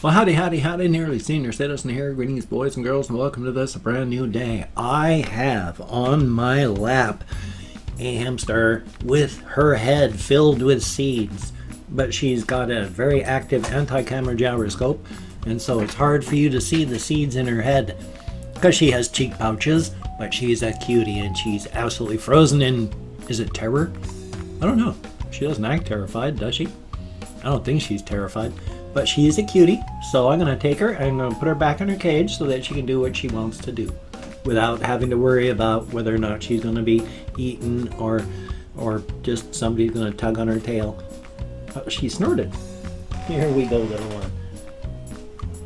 Well, howdy, howdy, howdy, nearly senior citizen here. Greetings, boys and girls, and welcome to this, a brand new day. I have on my lap a hamster with her head filled with seeds, but she's got a very active anti-camera gyroscope, and so it's hard for you to see the seeds in her head because she has cheek pouches, but she's a cutie and she's absolutely frozen in, is it terror? I don't know. She doesn't act terrified, does she? I don't think she's terrified. But she is a cutie, so I'm going to take her and I'm going to put her back in her cage so that she can do what she wants to do without having to worry about whether or not she's going to be eaten or just somebody's going to tug on her tail. Oh, she snorted. Here we go, little one.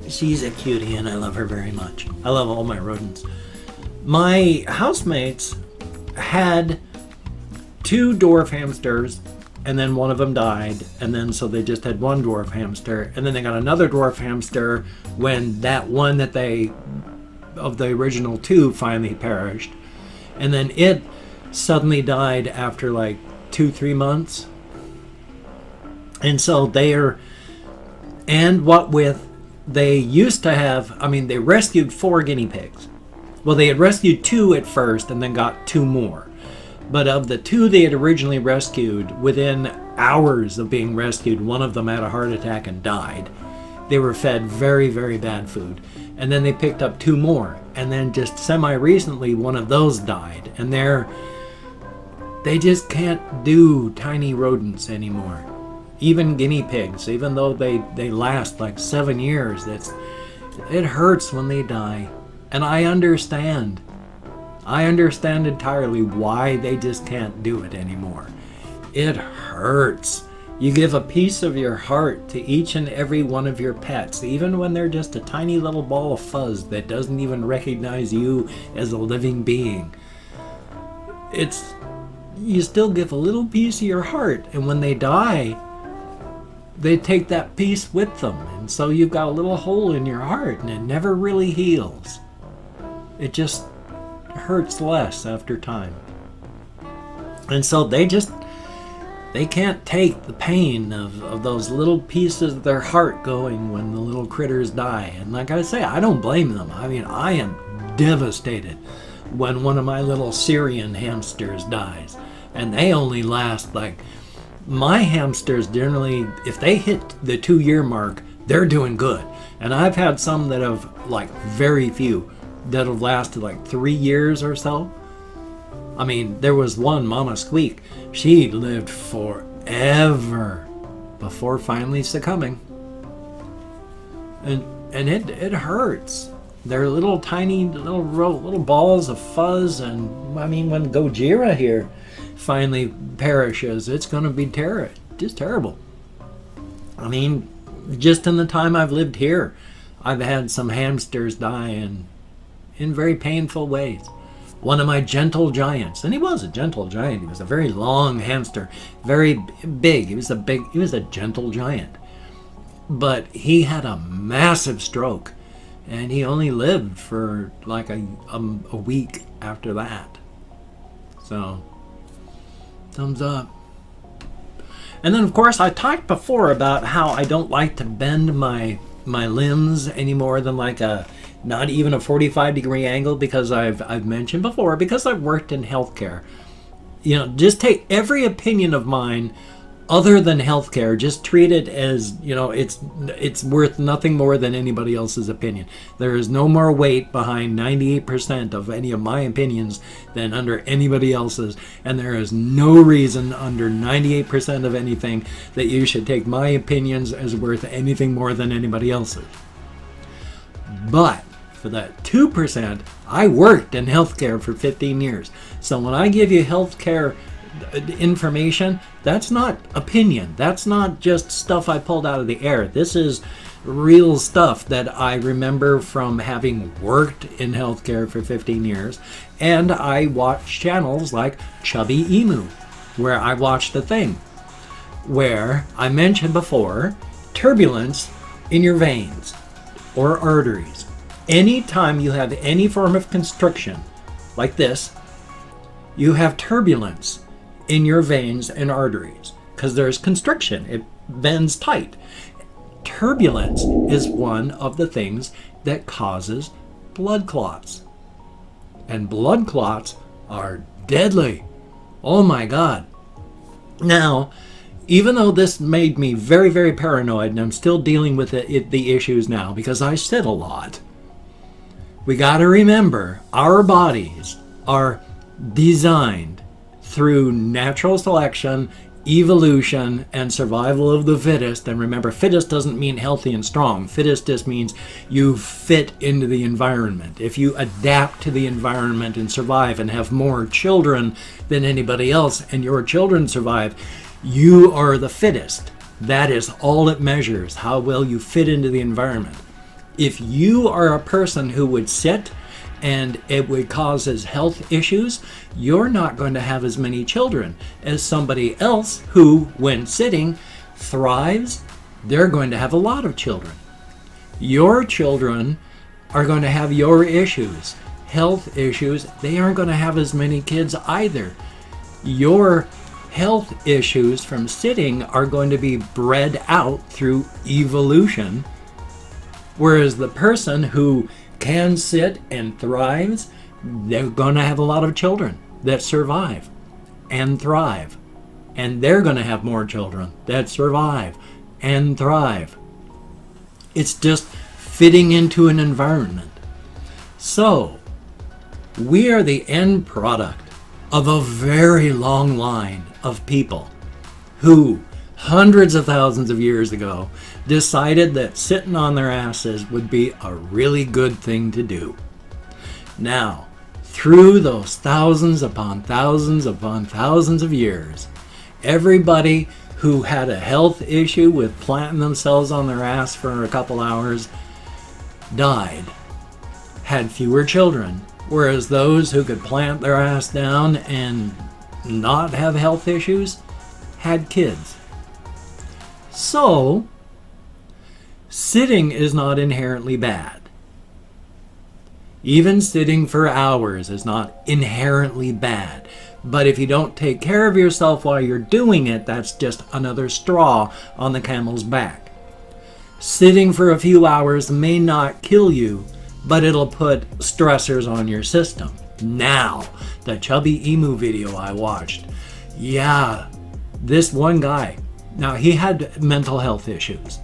She's a cutie and I love her very much. I love all my rodents. My housemates had 2 dwarf hamsters, and then one of them died, and then so they just had 1 dwarf hamster, and then they got another dwarf hamster when that one that they of the original 2 finally perished, and then it suddenly died after like 2-3 months. And so they used to have, they rescued 4 guinea pigs. Well, they had rescued 2 at first and then got 2 more. But of the 2 they had originally rescued, within hours of being rescued, one of them had a heart attack and died. They were fed very, very bad food. And then they picked up 2 more. And then just semi-recently, one of those died. And they just can't do tiny rodents anymore. Even guinea pigs, even though they last like 7 years, it hurts when they die. And I understand. I understand entirely why they just can't do it anymore. It hurts. You give a piece of your heart to each and every one of your pets, even when they're just a tiny little ball of fuzz that doesn't even recognize you as a living being. You still give a little piece of your heart, and when they die, they take that piece with them, and so you've got a little hole in your heart, and it never really heals. It just hurts less after time. And so they can't take the pain of those little pieces of their heart going when the little critters die. And like I say, I don't blame them. I am devastated when one of my little Syrian hamsters dies. And they only last my hamsters generally, if they hit the 2-year mark, they're doing good. And I've had some that have, very few, that have lasted 3 years or so. There was one, Mama Squeak. She lived forever before finally succumbing. And it hurts. They're little tiny little balls of fuzz, and when Gojira here finally perishes, it's going to be just terrible. Just in the time I've lived here, I've had some hamsters die in very painful ways. One of my gentle giants, and he was a gentle giant. He was a very long hamster, very big. He was a gentle giant. But he had a massive stroke, and he only lived for a week after that. So, thumbs up. And then, of course, I talked before about how I don't like to bend my limbs any more than not even a 45-degree angle, because I've mentioned before, because I've worked in healthcare. Just take every opinion of mine other than healthcare, just treat it as, it's worth nothing more than anybody else's opinion. There is no more weight behind 98% of any of my opinions than under anybody else's, and there is no reason under 98% of anything that you should take my opinions as worth anything more than anybody else's. But for that 2%, I worked in healthcare for 15 years. So when I give you healthcare information, that's not opinion. That's not just stuff I pulled out of the air. This is real stuff that I remember from having worked in healthcare for 15 years. And I watch channels like Chubby Emu, where I watched a thing where I mentioned before turbulence in your veins or arteries. Anytime you have any form of constriction like this, you have turbulence in your veins and arteries because there's constriction. It bends tight. turbulence is one of the things that causes blood clots. And blood clots are deadly. Oh my God. Now, even though this made me very, very paranoid, and I'm still dealing with the issues now because I sit a lot, we got to remember our bodies are designed through natural selection, evolution, and survival of the fittest. And remember, fittest doesn't mean healthy and strong. Fittest just means you fit into the environment. If you adapt to the environment and survive and have more children than anybody else, and your children survive, you are the fittest. That is all it measures, how well you fit into the environment. If you are a person who would sit and it would cause health issues, you're not going to have as many children as somebody else who, when sitting, thrives. They're going to have a lot of children. Your children are going to have your issues, health issues. They aren't going to have as many kids either. Your health issues from sitting are going to be bred out through evolution, whereas the person who can sit and thrives, they're going to have a lot of children that survive and thrive. And they're going to have more children that survive and thrive. It's just fitting into an environment. So, we are the end product of a very long line of people who, hundreds of thousands of years ago, decided that sitting on their asses would be a really good thing to do. Now, through those thousands upon thousands upon thousands of years, everybody who had a health issue with planting themselves on their ass for a couple hours died, had fewer children, whereas those who could plant their ass down and not have health issues had kids. So, sitting is not inherently bad. Even sitting for hours is not inherently bad. But if you don't take care of yourself while you're doing it, that's just another straw on the camel's back. Sitting for a few hours may not kill you, but it'll put stressors on your system. Now, the Chubby Emu video I watched, yeah, this one guy, now he had mental health issues.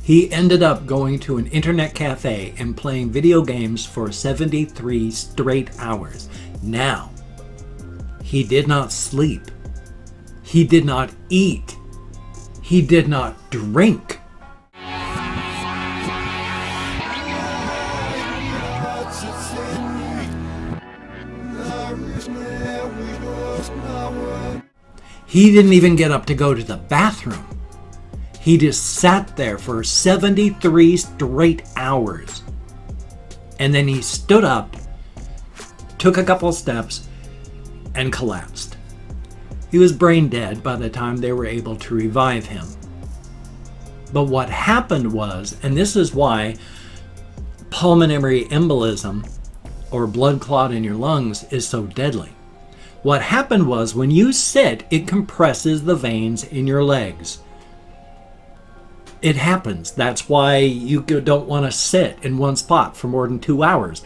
He ended up going to an internet cafe and playing video games for 73 straight hours. Now, he did not sleep. He did not eat. He did not drink. He didn't even get up to go to the bathroom. He just sat there for 73 straight hours. And then he stood up, took a couple steps, and collapsed. He was brain dead by the time they were able to revive him. But what happened was, and this is why pulmonary embolism, or blood clot in your lungs, is so deadly. What happened was, when you sit, it compresses the veins in your legs. It happens. That's why you don't want to sit in one spot for more than 2 hours.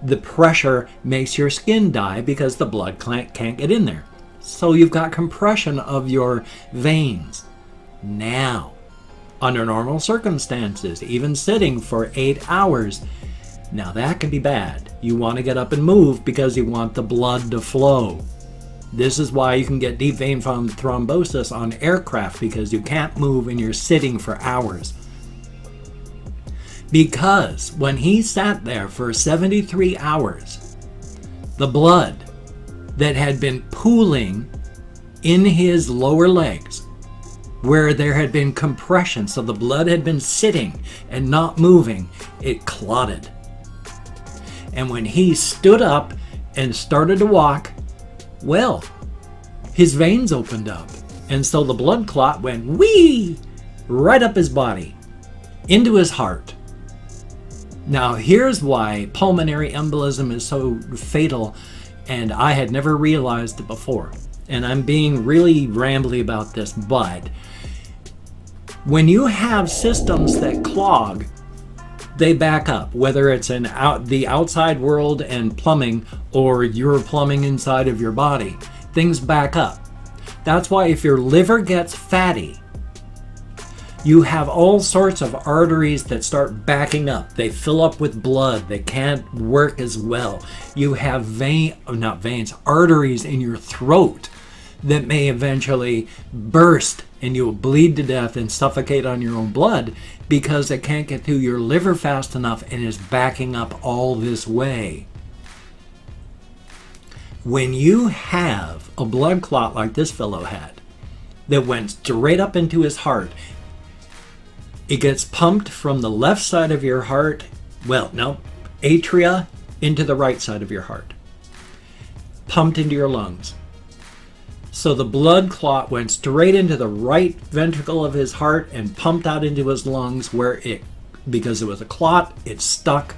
The pressure makes your skin die because the blood can't get in there. So you've got compression of your veins. Now, under normal circumstances, even sitting for 8 hours, now that can be bad. You want to get up and move because you want the blood to flow. This is why you can get deep vein thrombosis on aircraft, because you can't move and you're sitting for hours. Because when he sat there for 73 hours, the blood that had been pooling in his lower legs, where there had been compression, so the blood had been sitting and not moving, it clotted. And when he stood up and started to walk, well, his veins opened up, and so the blood clot went whee right up his body, into his heart. Now, here's why pulmonary embolism is so fatal, and I had never realized it before. And I'm being really rambly about this, but When you have systems that clog, they back up, whether it's the outside world and plumbing or your plumbing inside of your body. Things back up. That's why if your liver gets fatty, you have all sorts of arteries that start backing up. They fill up with blood. They can't work as well. You have arteries in your throat that may eventually burst and you will bleed to death and suffocate on your own blood because it can't get through your liver fast enough and is backing up all this way. When you have a blood clot like this fellow had that went straight up into his heart, it gets pumped from the left side of your heart, atria, into the right side of your heart, pumped into your lungs. So the blood clot went straight into the right ventricle of his heart and pumped out into his lungs because it was a clot, it stuck.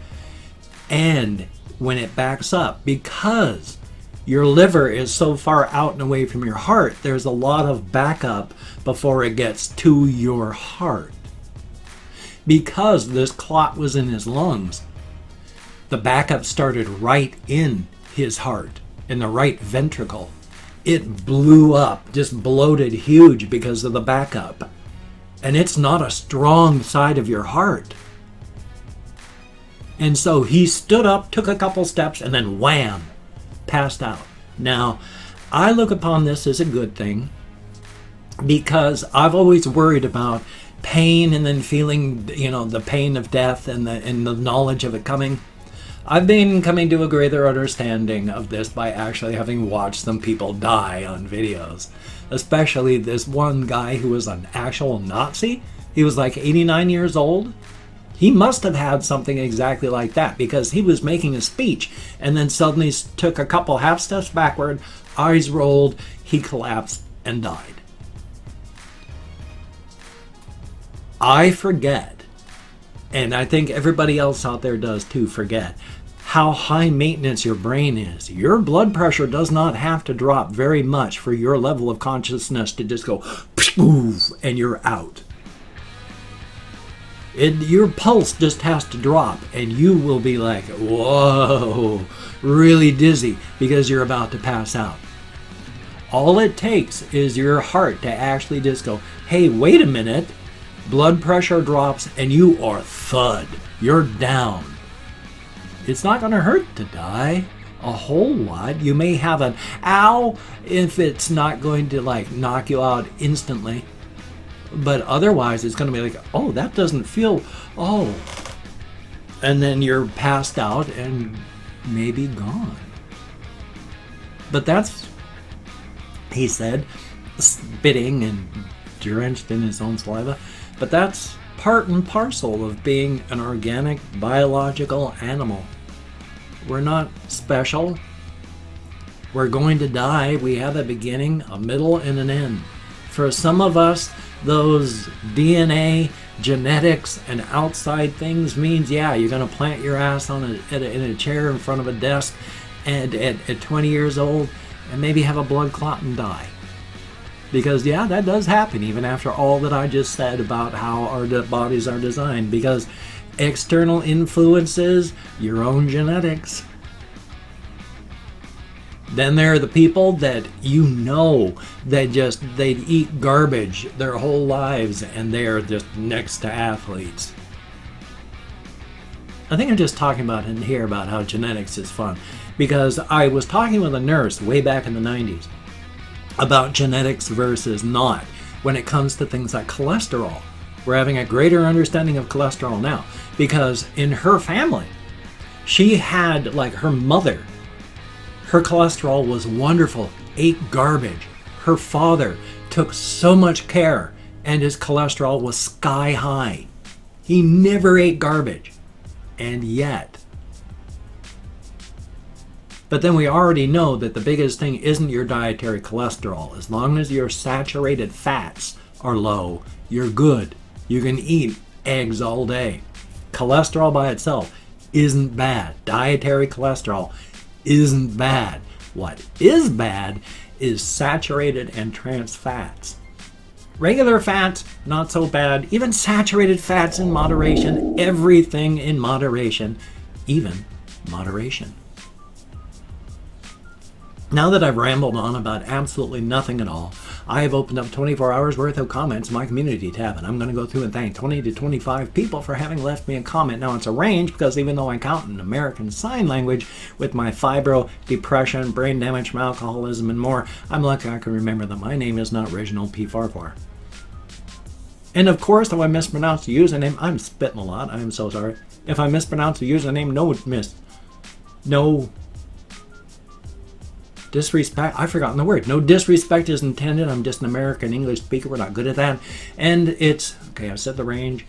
And when it backs up, because your liver is so far out and away from your heart, there's a lot of backup before it gets to your heart. Because this clot was in his lungs, the backup started right in his heart, in the right ventricle. It blew up, just bloated huge because of the backup. And it's not a strong side of your heart. And so he stood up, took a couple steps, and then wham, passed out. Now, I look upon this as a good thing because I've always worried about pain and then feeling, the pain of death and the knowledge of it coming. I've been coming to a greater understanding of this by actually having watched some people die on videos. Especially this one guy who was an actual Nazi. He was like 89 years old. He must have had something exactly like that because he was making a speech and then suddenly took a couple half steps backward, eyes rolled, he collapsed and died. I forget, and I think everybody else out there does too, forget how high maintenance your brain is. Your blood pressure does not have to drop very much for your level of consciousness to just go poof, and you're out. Your pulse just has to drop and you will be like, whoa, really dizzy because you're about to pass out. All it takes is your heart to actually just go, hey, wait a minute. Blood pressure drops and you are thud. You're down. It's not going to hurt to die a whole lot. You may have an ow if it's not going to knock you out instantly. But otherwise it's going to be like, oh, that doesn't feel, oh. And then you're passed out and maybe gone. But that's, he said, spitting and drenched in his own saliva. But that's part and parcel of being an organic, biological animal. We're not special. We're going to die. We have a beginning, a middle, and an end. For some of us, those DNA, genetics, and outside things means, yeah, you're going to plant your ass in a chair in front of a desk and at 20 years old and maybe have a blood clot and die. Because, yeah, that does happen even after all that I just said about how our bodies are designed. Because external influences, your own genetics. Then there are the people that they eat garbage their whole lives and they're just next to athletes. I think I'm just talking about in here about how genetics is fun. Because I was talking with a nurse way back in the 90s about genetics versus not when it comes to things like cholesterol. We're having a greater understanding of cholesterol now because in her family, she had her mother. Her cholesterol was wonderful, ate garbage. Her father took so much care and his cholesterol was sky high. He never ate garbage. And yet. But then we already know that the biggest thing isn't your dietary cholesterol. As long as your saturated fats are low, you're good. You can eat eggs all day. Cholesterol by itself isn't bad. Dietary cholesterol isn't bad. What is bad is saturated and trans fats. Regular fats, not so bad. Even saturated fats in moderation. Everything in moderation. Even moderation. Now that I've rambled on about absolutely nothing at all, I have opened up 24 hours worth of comments in my community tab, and I'm going to go through and thank 20 to 25 people for having left me a comment. Now it's a range because even though I count in American Sign Language with my fibro, depression, brain damage from alcoholism, and more, I'm lucky I can remember that my name is not Reginald P. Farquhar. And of course, if I mispronounce the username, I'm spitting a lot. I am so sorry. If I mispronounce the username, no disrespect. I've forgotten the word. No disrespect is intended. I'm just an American English speaker. We're not good at that. And it's, okay, I've set the range.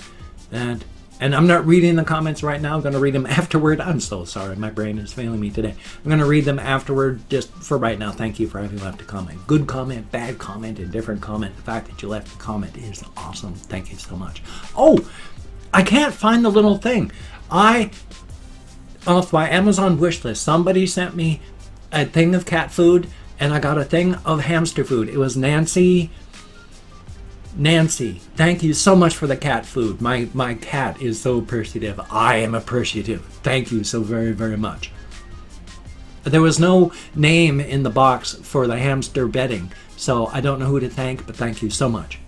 And I'm not reading the comments right now. I'm going to read them afterward. I'm so sorry. My brain is failing me today. I'm going to read them afterward just for right now. Thank you for having left a comment. Good comment, bad comment, indifferent comment. The fact that you left a comment is awesome. Thank you so much. Oh, I can't find the little thing. Off my Amazon wish list, somebody sent me a thing of cat food, and I got a thing of hamster food. It was Nancy, thank you so much for the cat food. My cat is so appreciative. I am appreciative. Thank you so very, very much. There was no name in the box for the hamster bedding, so I don't know who to thank, but thank you so much.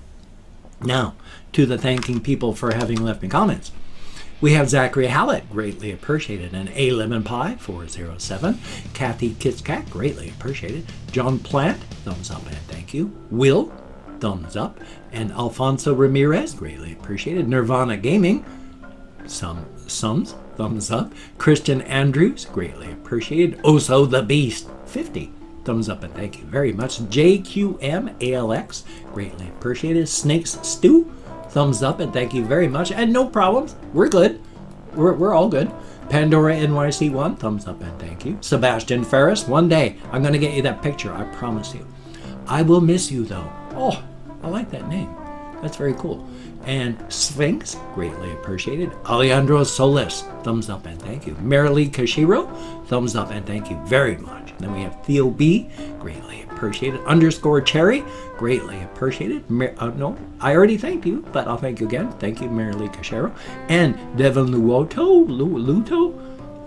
Now, to the thanking people for having left me comments. We have Zachary Hallett, greatly appreciated, and A Lemon Pie 407, Kathy Kitscat, greatly appreciated, John Plant, thumbs up and thank you, Will, thumbs up, and Alfonso Ramirez, greatly appreciated, Nirvana Gaming, thumbs up, Christian Andrews, greatly appreciated, Oso the Beast 50, thumbs up and thank you very much, JQM ALX, greatly appreciated, Snakes Stew, thumbs up and thank you very much, and no problems, we're good, we're all good. Pandora NYC1, thumbs up and thank you. Sebastian Ferris, one day I'm going to get you that picture, I promise you. I will miss you though. Oh, I like that name, that's very cool. And Sphinx, greatly appreciated. Alejandro Solis, thumbs up and thank you. Marilee Kashiro, thumbs up and thank you very much. Then we have Theo B, greatly appreciated. Underscore Cherry, greatly appreciated. No, I already thanked you, but I'll thank you again. Thank you, Marilee Kashiro. And Devin Luto,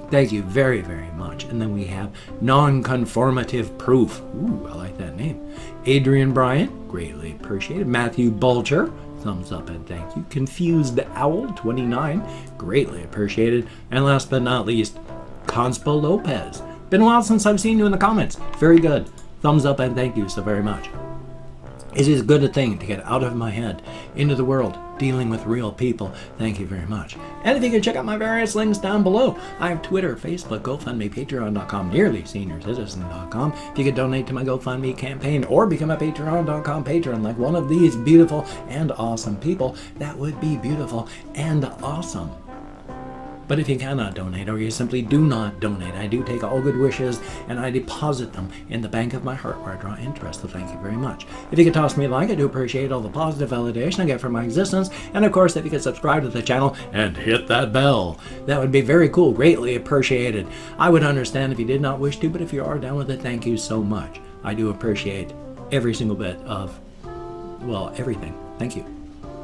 thank you very, very much. And then we have Non-Conformative Proof. Ooh, I like that name. Adrian Bryant, greatly appreciated. Matthew Bulger, thumbs up and thank you. Confused Owl 29, greatly appreciated. And last but not least, Conspo Lopez. Been a while since I've seen you in the comments. Very good. Thumbs up and thank you so very much. It is a good thing to get out of my head into the world, dealing with real people. Thank you very much. And if you can check out my various links down below, I have Twitter, Facebook, GoFundMe, Patreon.com, NearlySeniorCitizen.com. If you could donate to my GoFundMe campaign or become a Patreon.com patron like one of these beautiful and awesome people, that would be beautiful and awesome. But if you cannot donate, or you simply do not donate, I do take all good wishes and I deposit them in the bank of my heart where I draw interest, so thank you very much. If you could toss me a like, I do appreciate all the positive validation I get from my existence, and of course if you could subscribe to the channel and hit that bell, that would be very cool, greatly appreciated. I would understand if you did not wish to, but if you are down with it, thank you so much. I do appreciate every single bit of, well, everything. Thank you.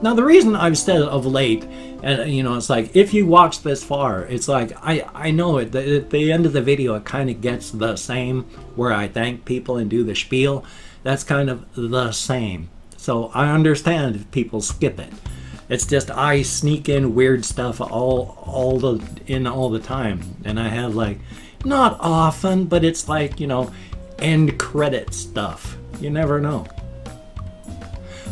Now, the reason I've said of late, and it's like, if you watch this far, it's like, I know at the end of the video, it kind of gets the same, where I thank people and do the spiel. That's kind of the same. So I understand if people skip it. It's just I sneak in weird stuff all the time. And I have like, not often, but it's like, end credit stuff. You never know.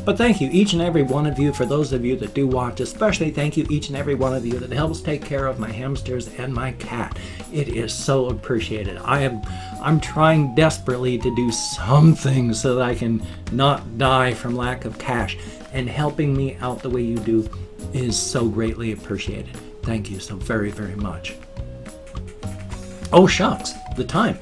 But thank you, each and every one of you, for those of you that do watch, especially thank you, each and every one of you that helps take care of my hamsters and my cat. It is so appreciated. I'm trying desperately to do something so that I can not die from lack of cash, and helping me out the way you do is so greatly appreciated. Thank you so very, very much. Oh shucks, the time.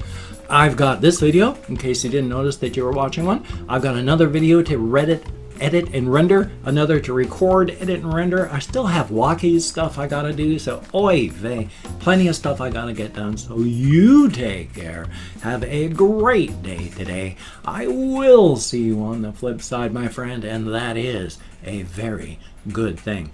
I've got this video, in case you didn't notice that you were watching one. I've got another video to Reddit edit and render, another to record, edit and render. I still have walkies stuff I gotta do, so oy vey, plenty of stuff I gotta get done. So you take care. Have a great day today. I will see you on the flip side, my friend, and that is a very good thing.